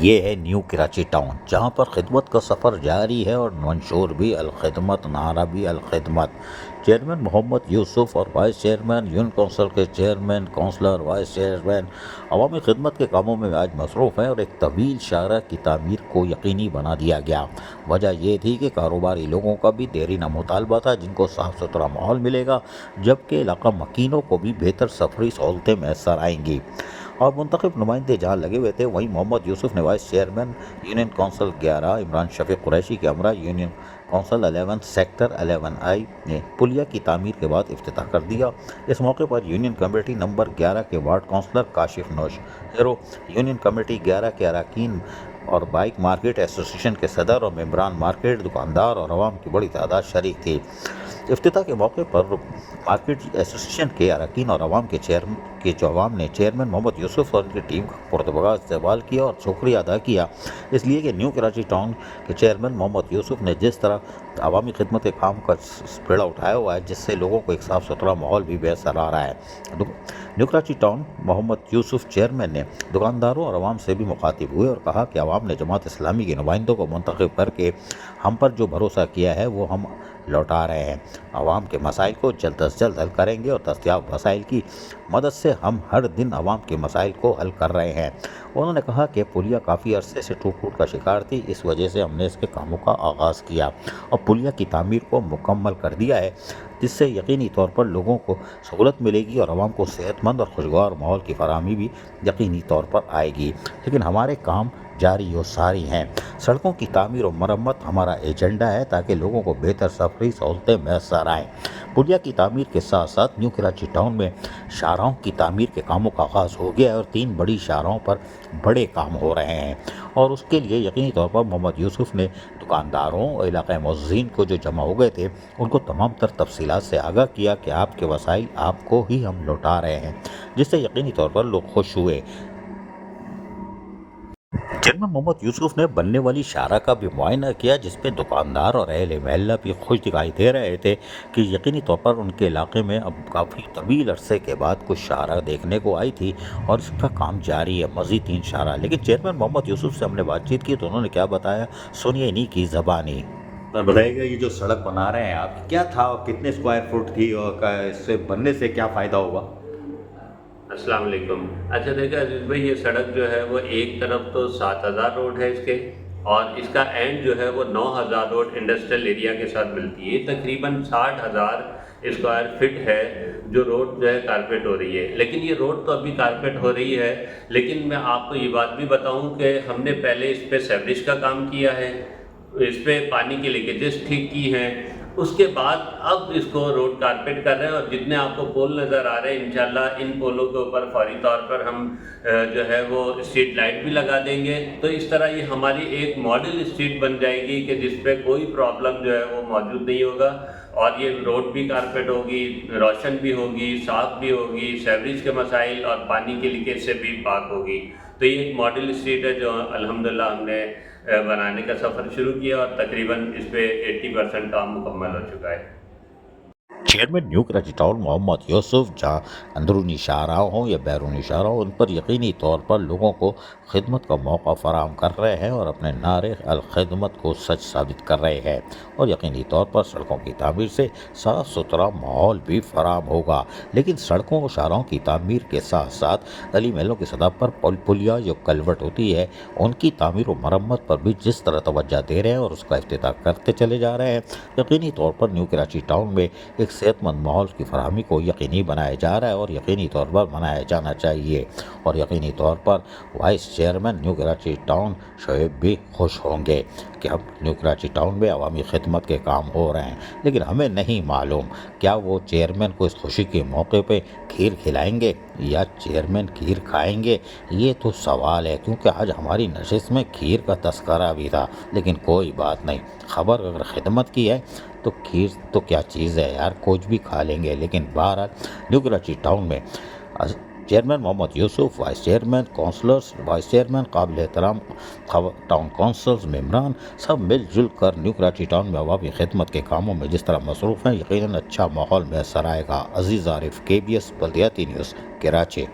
یہ ہے new Karachi town, جہاں پر خدمت کا سفر جاری ہے اور منشور بھی الخدمت، نعرہ بھی الخدمت۔ چیئرمین محمد یوسف اور وائس چیئرمین یونین کونسل کے چیئرمین، کونسلر، وائس چیئرمین عوامی خدمت کے کاموں میں آج مصروف ہیں اور ایک طویل شاہراہ کی تعمیر کو یقینی بنا دیا گیا۔ وجہ یہ تھی کہ کاروباری لوگوں کا بھی دیرینہ مطالبہ تھا، جن کو صاف ستھرا ماحول ملے گا، جبکہ علاقہ مکینوں کو بھی بہتر سفری سہولتیں میسر آئیں گی۔ اور منتخب نمائندے جہاں لگے ہوئے تھے، وہیں محمد یوسف نے vice chairman union council 11 Imran Shafiq Qureshi کے ہمراہ یونین کونسل 11 سیکٹر 11I نے پلیہ کی تعمیر کے بعد افتتاح کر دیا۔ اس موقع پر یونین کمیٹی نمبر 11 کے وارڈ کونسلر کاشف نوش ہیرو، یونین کمیٹی 11 کے اراکین اور بائک مارکیٹ ایسوسی ایشن کے صدر اور ممبران مارکیٹ، دکاندار اور عوام کی بڑی تعداد شریک تھی۔ افتتاح کے موقع پر مارکیٹ ایسوسی ایشن کے اراکین اور عوام نے چیئرمین محمد یوسف اور ان کی ٹیم کا پرتپاک استقبال کیا اور شکریہ ادا کیا، اس لیے کہ نیو کراچی ٹاؤن کے چیئرمین محمد یوسف نے جس طرح عوامی خدمت کے کام کا بیڑا اٹھایا ہوا ہے، جس سے لوگوں کو ایک صاف ستھرا ماحول بھی میسر آ رہا ہے۔ نیو کراچی ٹاؤن محمد یوسف چیئرمین نے دکانداروں اور عوام سے بھی مخاطب ہوئے اور کہا کہ عوام نے جماعت اسلامی کے نمائندوں کو منتخب کر کے ہم پر جو بھروسہ کیا ہے وہ ہم لوٹا رہے ہیں۔ عوام کے مسائل کو جلد از جلد حل کریں گے اور دستیاب وسائل کی مدد سے ہم ہر دن عوام کے مسائل کو حل کر رہے ہیں۔ انہوں نے کہا کہ پلیہ کافی عرصے سے ٹوٹ کا شکار تھی، اس وجہ سے ہم نے اس کے کاموں کا آغاز کیا اور پلیہ کی تعمیر کو مکمل کر دیا ہے، جس سے یقینی طور پر لوگوں کو سہولت ملے گی اور عوام کو صحت مند اور خوشگوار ماحول کی فراہمی بھی یقینی طور پر آئے گی۔ لیکن ہمارے کام جاری و ساری ہیں۔ سڑکوں کی تعمیر و مرمت ہمارا ایجنڈا ہے تاکہ لوگوں کو بہتر سفری سہولتیں میسر آئیں۔ پلیہ کی تعمیر کے ساتھ ساتھ نیو کراچی ٹاؤن میں شاہراہوں کی تعمیر کے کاموں کا آغاز ہو گیا ہے اور 3 بڑی شاہراہوں پر بڑے کام ہو رہے ہیں، اور اس کے لیے یقینی طور پر محمد یوسف نے دکانداروں اور علاقۂ معززین کو جو جمع ہو گئے تھے، ان کو تمام تر تفصیلات سے آگاہ کیا کہ آپ کے وسائل آپ کو ہی ہم لوٹا رہے ہیں، جس سے یقینی طور پر لوگ خوش ہوئے۔ چیئرمین محمد یوسف نے بننے والی شاہراہ کا بھی معائنہ کیا، جس میں دکاندار اور اہل محلہ بھی خوش دکھائی دے رہے تھے کہ یقینی طور پر ان کے علاقے میں اب کافی طویل عرصے کے بعد کچھ شاہراہ دیکھنے کو آئی تھی اور اس کا کام جاری ہے، مزید 3 شاہراہ۔ لیکن چیئرمین محمد یوسف سے ہم نے بات چیت کی تو انہوں نے کیا بتایا، سنیے انہی کی زبانی۔ بتائیے گا یہ جو سڑک بنا رہے ہیں آپ، کیا تھا اور کتنے اسکوائر فٹ تھی اور اس سے بننے سے کیا فائدہ ہوگا؟ السلام علیکم۔ اچھا دیکھیں عزیز بھائی، یہ سڑک جو ہے وہ ایک طرف تو 7000 روڈ ہے اس کے، اور اس کا اینڈ جو ہے وہ 9000 روڈ انڈسٹریل ایریا کے ساتھ ملتی ہے۔ تقریباً 60,000 اسکوائر فٹ ہے جو روڈ جو ہے کارپیٹ ہو رہی ہے، لیکن یہ روڈ تو ابھی کارپیٹ ہو رہی ہے، لیکن میں آپ کو یہ بات بھی بتاؤں کہ ہم نے پہلے اس پہ سیوریج کا کام کیا ہے، اس پہ پانی کی لیکیجز ٹھیک کی ہیں، اس کے بعد اب اس کو روڈ کارپیٹ کر رہے ہیں، اور جتنے آپ کو پول نظر آ رہے ہیں انشاءاللہ ان پولوں کے اوپر فوری طور پر ہم جو ہے وہ اسٹریٹ لائٹ بھی لگا دیں گے، تو اس طرح یہ ہماری ایک ماڈل اسٹریٹ بن جائے گی کہ جس پہ کوئی پرابلم جو ہے وہ موجود نہیں ہوگا، اور یہ روڈ بھی کارپیٹ ہوگی، روشن بھی ہوگی، صاف بھی ہوگی، سیوریج کے مسائل اور پانی کی لیکیج سے بھی پاک ہوگی۔ تو یہ ایک ماڈل اسٹریٹ ہے جو الحمدللہ ہم نے بنانے کا سفر شروع کیا اور تقریباً اس پہ 80% کام مکمل ہو چکا ہے۔ چیئرمین نیو کراچی ٹاؤن محمد یوسف جہاں اندرونی شاہراہ ہوں یا بیرونی شاہراہ ہوں، ان پر یقینی طور پر لوگوں کو خدمت کا موقع فراہم کر رہے ہیں اور اپنے نعرے الخدمت کو سچ ثابت کر رہے ہیں، اور یقینی طور پر سڑکوں کی تعمیر سے صاف ستھرا ماحول بھی فراہم ہوگا۔ لیکن سڑکوں اور شاہراہوں کی تعمیر کے ساتھ ساتھ گلی محلوں کی سطح پر پلیہ جو کلوٹ ہوتی ہے، ان کی تعمیر و مرمت پر بھی جس طرح توجہ دے رہے ہیں اور اس کا افتتاح کرتے چلے جا رہے ہیں، یقینی طور پر نیو کراچی ٹاؤن میں ایک صحت مند ماحول کی فراہمی کو یقینی بنایا جا رہا ہے اور یقینی طور پر بنایا جانا چاہیے، اور یقینی طور پر vice chairman new Karachi town Shoaib بھی خوش ہوں گے کہ اب نیو کراچی ٹاؤن میں عوامی خدمت کے کام ہو رہے ہیں۔ لیکن ہمیں نہیں معلوم کیا وہ چیئرمین کو اس خوشی کے موقع پہ کھیر کھلائیں گے یا چیئرمین کھیر کھائیں گے، یہ تو سوال ہے، کیونکہ آج ہماری نشست میں کھیر کا تذکرہ بھی تھا، لیکن کوئی بات نہیں، خبر اگر خدمت کی ہے تو کھیر تو کیا چیز ہے یار، کچھ بھی کھا لیں گے۔ لیکن بہرحال نیو کراچی ٹاؤن میں chairman Muhammad Yousuf, vice chairman, councillors, vice chairman, قابل احترام ٹاؤن کونسلز، ممبران سب مل جل کر نیو کراچی ٹاؤن میں عوامی خدمت کے کاموں میں جس طرح مصروف ہیں، یقیناً اچھا ماحول میسر آئے گا۔ عزیز عارف، KBS بلدیاتی نیوز، کراچی۔